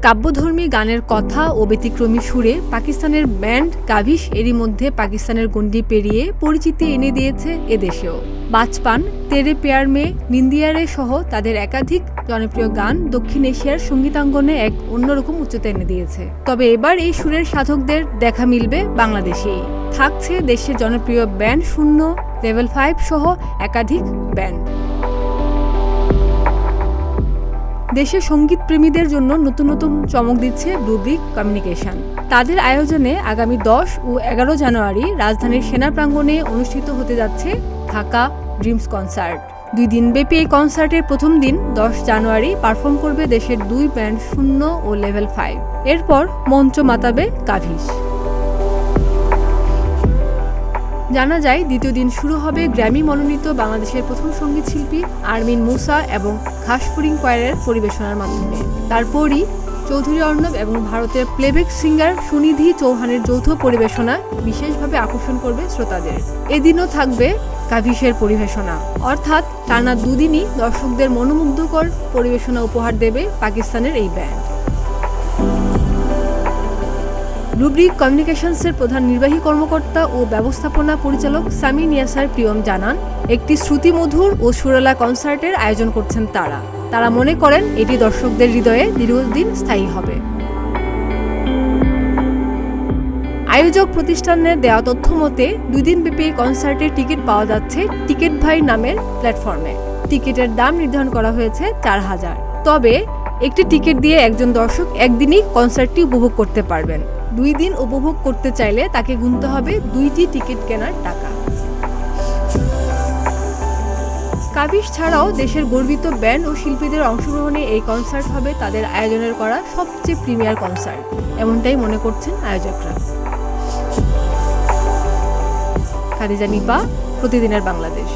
কাব্যধর্মী গানের কথা ও ব্যতিক্রমী সুরে পাকিস্তানের ব্যান্ড কাভিশ এরই মধ্যে পাকিস্তানের গণ্ডি পেরিয়ে পরিচিতি এনে দিয়েছে এদেশেও। বাচপান, তেরে পেয়ার মে, নিন্দিয়ারে সহ তাদের একাধিক জনপ্রিয় গান দক্ষিণ এশিয়ার সঙ্গীতাঙ্গনে এক অন্যরকম উচ্চতা এনে দিয়েছে। তবে এবার এই সুরের সাধকদের দেখা মিলবে বাংলাদেশেই। থাকছে দেশের জনপ্রিয় ব্যান্ড শূন্য, লেভেল 5 সহ একাধিক ব্যান্ড। দেশের সঙ্গীত প্রেমীদের জন্য নতুন নতুন চমক দিচ্ছে ব্লুব্রিক কমিউনিকেশন। তাদের আয়োজনে আগামী 10 ও 11 জানুয়ারি রাজধানীর সেনা প্রাঙ্গণে অনুষ্ঠিত হতে যাচ্ছে ঢাকা ড্রিমস কনসার্ট। 2 দিনব্যাপী এই কনসার্টের প্রথম দিন 10 জানুয়ারি পারফর্ম করবে দেশের 2 ব্যান্ড শূন্য ও লেভেল 5। এরপর মঞ্চ মাতাবে কাভিশ। জানা যায় দ্বিতীয় দিন শুরু হবে গ্র্যামি মনোনীত বাংলাদেশের প্রথম সঙ্গীত শিল্পী আরমিন মুসা এবং ঘাসফড়িং কোয়ারের পরিবেশনার মাধ্যমে। তারপরই চৌধুরী অর্ণব এবং ভারতের প্লেব্যাক সিঙ্গার সুনিধি চৌহানের যৌথ পরিবেশনা বিশেষভাবে আকর্ষণ করবে শ্রোতাদের। এদিনও থাকবে কাভিশের পরিবেশনা, অর্থাৎ টানা 2 দিনই দর্শকদের মনোমুগ্ধকর পরিবেশনা উপহার দেবে পাকিস্তানের এই ব্যান্ড। ব্লুব্রিক কমিউনিকেশনসের প্রধান নির্বাহী কর্মকর্তা ও ব্যবস্থাপনা পরিচালক সামি নিয়াসার প্রিয়ম জানান, একটি শ্রুতিমধুর ও সুরেলা কনসার্টের আয়োজন করছেন তারা। তারা মনে করেন এটি দর্শকদের হৃদয়ে দীর্ঘদিন স্থায়ী হবে। আয়োজক প্রতিষ্ঠানের দেওয়া তথ্য মতে 2 দিনব্যাপী কনসার্টের টিকিট পাওয়া যাচ্ছে টিকেট ভাই নামের প্ল্যাটফর্মে। টিকিটের দাম নির্ধারণ করা হয়েছে 4000। তবে একটি টিকিট দিয়ে একজন দর্শক একদিনই কনসার্টটি উপভোগ করতে পারবেন। 2 দিন উপভোগ করতে চাইলে তাকে গুনতে হবে 2টি টিকিট কেনার টাকা। কাভিশ ছাড়াও দেশের গর্বিত ব্যান্ড ও শিল্পীদের অংশগ্রহণে এই কনসার্ট হবে তাদের আয়োজনের করা সবচেয়ে প্রিমিয়ার কনসার্ট, এমনটাই মনে করছেন আয়োজকরা। খাদিজা নিপা, প্রতিদিনের বাংলাদেশ।